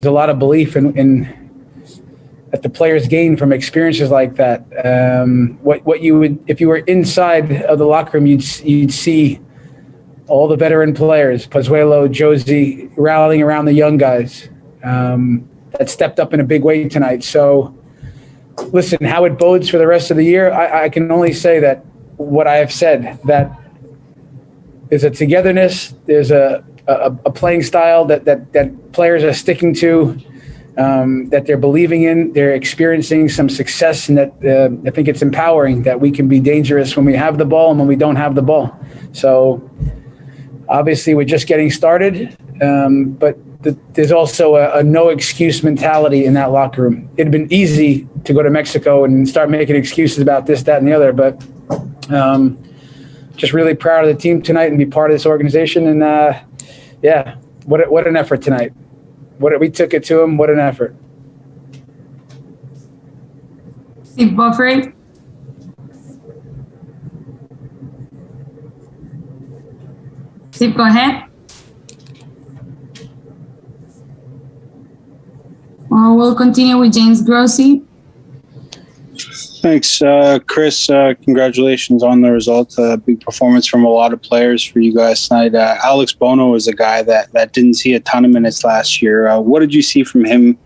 a lot of belief in that the players gain from experiences like that. What you would, if you were inside of the locker room, you'd see all the veteran players, Pozuelo, Josie, rallying around the young guys that stepped up in a big way tonight. So, listen, how it bodes for the rest of the year, I can only say that what I have said, that there's a togetherness, there's a playing style that players are sticking to, that they're believing in, they're experiencing some success, and that I think it's empowering that we can be dangerous when we have the ball and when we don't have the ball. So obviously we're just getting started, but there's also a no excuse mentality in that locker room. It'd been easy to go to Mexico and start making excuses about this, that, and the other, but just really proud of the team tonight and be part of this organization. And yeah, what an effort tonight. We took it to them. What an effort. Steve Buffrey. Steve, go ahead. We'll continue with James Grossi. Thanks, Chris. Congratulations on the result. Big performance from a lot of players for you guys tonight. Alex Bono was a guy that didn't see a ton of minutes last year. What did you see from him,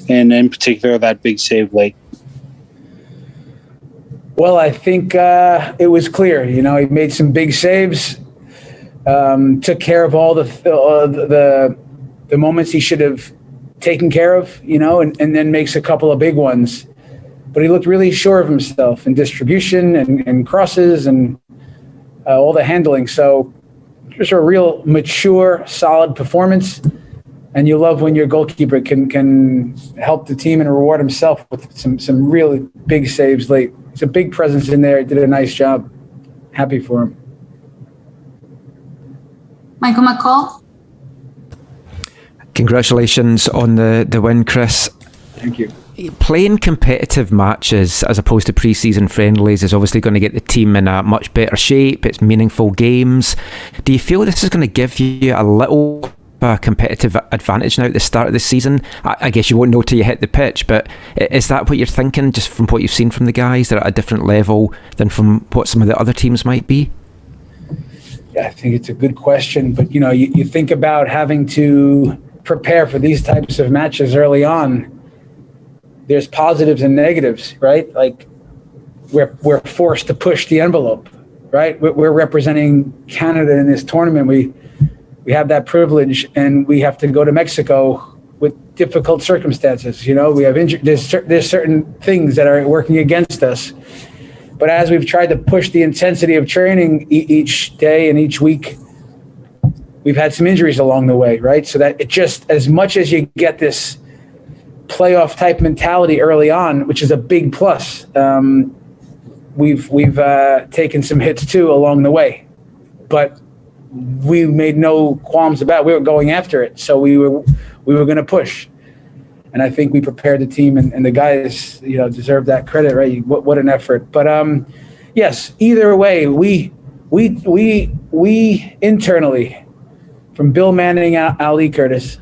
and in particular that big save late? Well, I think it was clear. He made some big saves, took care of all the moments he should have taken care of, and then makes a couple of big ones. But he looked really sure of himself in distribution and crosses and all the handling. So just a real mature, solid performance. And you love when your goalkeeper can help the team and reward himself with some really big saves late. He's a big presence in there. He did a nice job. Happy for him. Michael McCall. Congratulations on the win, Chris. Thank you. Playing competitive matches as opposed to pre-season friendlies is obviously going to get the team in a much better shape. It's meaningful games. Do you feel this is going to give you a little competitive advantage now at the start of the season? I guess you won't know till you hit the pitch, but is that what you're thinking, just from what you've seen from the guys? They're at a different level than from what some of the other teams might be? Yeah, I think it's a good question. But, you think about having to prepare for these types of matches early on. There's positives and negatives, right? Like we're forced to push the envelope, right? We're representing Canada in this tournament. We have that privilege, and we have to go to Mexico with difficult circumstances. We have there's certain things that are working against us. But as we've tried to push the intensity of training each day and each week, we've had some injuries along the way, right? So that it just, as much as you get this playoff type mentality early on, which is a big plus. We've taken some hits too along the way, but we made no qualms about it. We were going after it, so we were going to push, and I think we prepared the team, and the guys deserve that credit, right? What an effort! But yes, either way, we internally, from Bill Manning, Ali Curtis,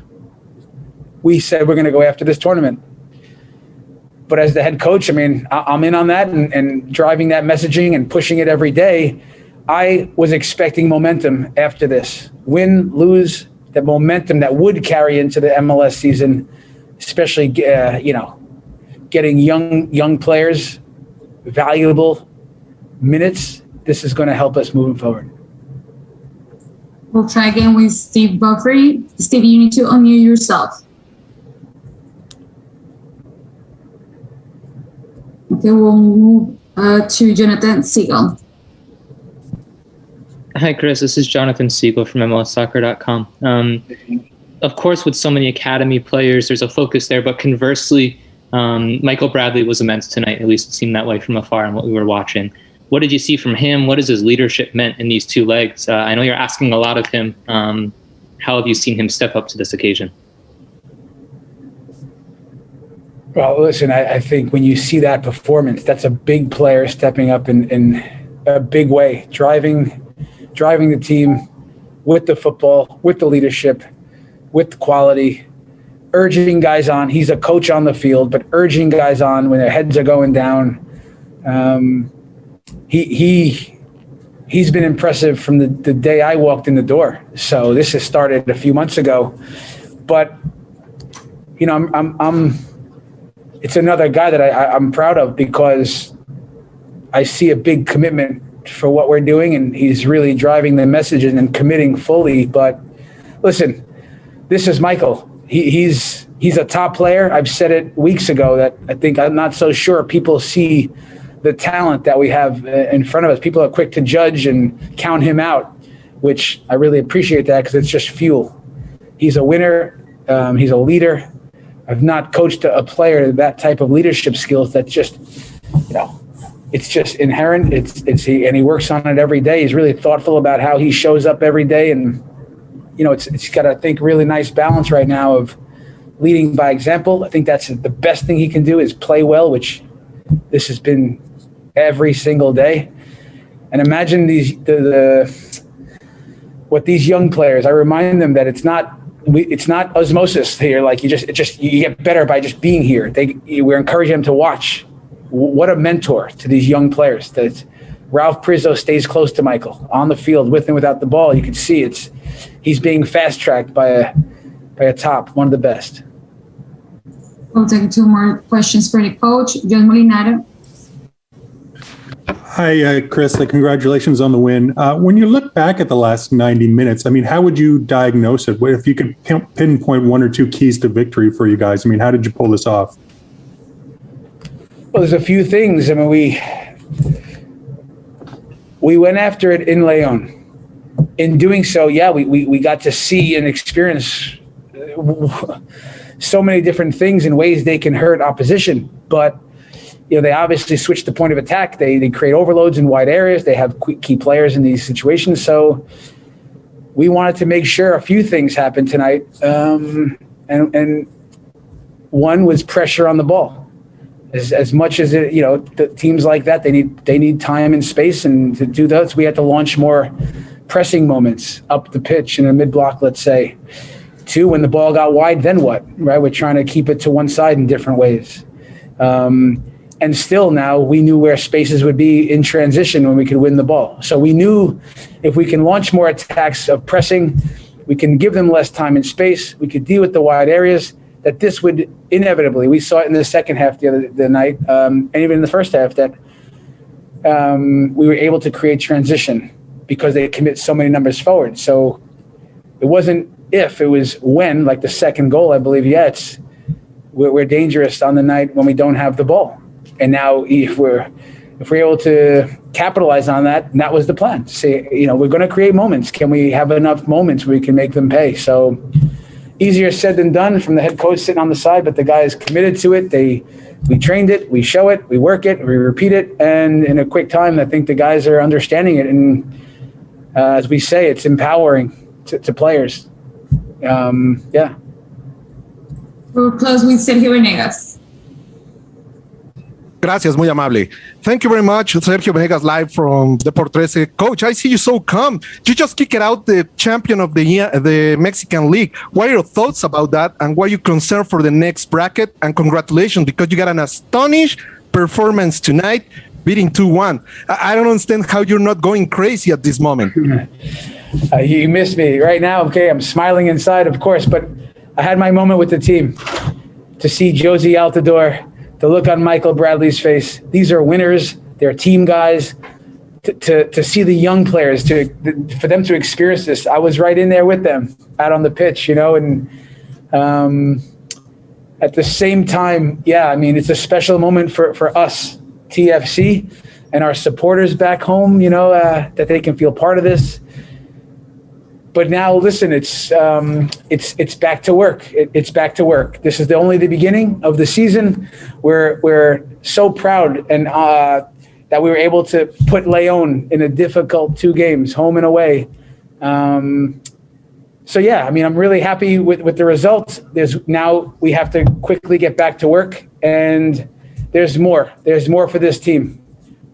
we said we're going to go after this tournament. But as the head coach, I'm in on that and driving that messaging and pushing it every day. I was expecting momentum after this. Win, lose, the momentum that would carry into the MLS season, especially, getting young players, valuable minutes. This is going to help us moving forward. We'll try again with Steve Buffrey. Steve, you need to unmute yourself. Okay, we'll move to Jonathan Siegel. Hi, Chris. This is Jonathan Siegel from MLSsoccer.com. Of course, with so many academy players, there's a focus there. But conversely, Michael Bradley was immense tonight. At least it seemed that way from afar and what we were watching. What did you see from him? What has his leadership meant in these two legs? I know you're asking a lot of him. How have you seen him step up to this occasion? Well, listen, I think when you see that performance, that's a big player stepping up in a big way, driving the team with the football, with the leadership, with the quality urging guys on. He's a coach on the field, but urging guys on when their heads are going down. He's been impressive from the day I walked in the door. So this has started a few months ago, but you know, it's another guy that I'm proud of because I see a big commitment for what we're doing, and he's really driving the message and committing fully. But listen, this is Michael. He's a top player. I've said it weeks ago that I think I'm not so sure people see the talent that we have in front of us. People are quick to judge and count him out, which I really appreciate that because it's just fuel. He's a winner. He's a leader. I've not coached a player that type of leadership skills. That's just, you know, it's just inherent. And he works on it every day. He's really thoughtful about how he shows up every day, and you know, it's got, I think, really nice balance right now of leading by example. I think that's the best thing he can do is play well, which this has been every single day. And imagine what these young players, I remind them that it's not osmosis here. Like you get better by just being here. We're encouraging them to watch. What a mentor to these young players. That Ralph Prizzo stays close to Michael on the field with and without the ball. You can see he's being fast tracked by a top, one of the best. We'll take 2 more questions for the coach, John Molinaro. Hi, Chris. Congratulations on the win. When you look back at the last 90 minutes, I mean, how would you diagnose it? If you could pinpoint 1 or 2 keys to victory for you guys, I mean, how did you pull this off? Well, there's a few things. I mean, we went after it in León. In doing so, yeah, we got to see and experience so many different things in ways they can hurt opposition. But you know, they obviously switch the point of attack. They create overloads in wide areas. They have key players in these situations. So we wanted to make sure a few things happened tonight. And one was pressure on the ball. As much as it, you know, the teams like that, they need time and space, and to do those, we had to launch more pressing moments up the pitch in a mid block, let's say. 2, when the ball got wide, then what? Right, we're trying to keep it to one side in different ways. And still now we knew where spaces would be in transition when we could win the ball. So we knew if we can launch more attacks of pressing, we can give them less time and space, we could deal with the wide areas, that this would inevitably, we saw it in the second half the night, and even in the first half, that we were able to create transition because they commit so many numbers forward. So it wasn't if, it was when, like the second goal, I believe, we're dangerous on the night when we don't have the ball. And now if we're able to capitalize on that, and that was the plan. Say, you know, we're going to create moments. Can we have enough moments where we can make them pay? So easier said than done from the head coach sitting on the side, but the guys committed to it. We trained it, we show it, we work it, we repeat it, and in a quick time, I think the guys are understanding it. And as we say, it's empowering to players. Yeah. We'll close with Sergio Venegas. Gracias, muy amable. Thank you very much, Sergio Venegas, live from Deportes. Coach, I see you so calm. You just kicked out the champion of the year, the Mexican League. What are your thoughts about that, and why are you concerned for the next bracket? And congratulations, because you got an astonishing performance tonight, beating 2-1. I don't understand how you're not going crazy at this moment. You miss me right now. Okay, I'm smiling inside, of course, but I had my moment with the team. To see Josie Altidore, the look on Michael Bradley's face. These are winners. They're team guys. To see the young players, for them to experience this, I was right in there with them out on the pitch, you know, and at the same time, yeah, I mean, it's a special moment for us, TFC, and our supporters back home, you know, that they can feel part of this. But now, listen, it's back to work. It's back to work. This is only the beginning of the season. We're so proud and that we were able to put León in a difficult 2 games, home and away. So yeah, I mean, I'm really happy with the results. Now we have to quickly get back to work, and there's more. There's more for this team.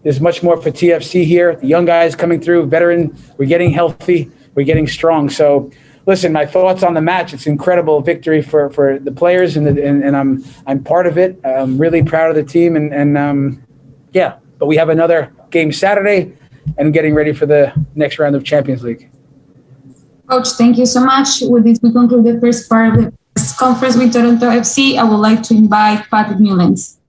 There's much more for TFC here. The young guys coming through, veteran. We're getting healthy. We're getting strong. So listen, my thoughts on the match. It's an incredible victory for the players, and I'm part of it. I'm really proud of the team, and yeah. But we have another game Saturday, and getting ready for the next round of Champions League. Coach, thank you so much. With this, we conclude the first part of the press conference with Toronto FC. I would like to invite Patrick Newlands.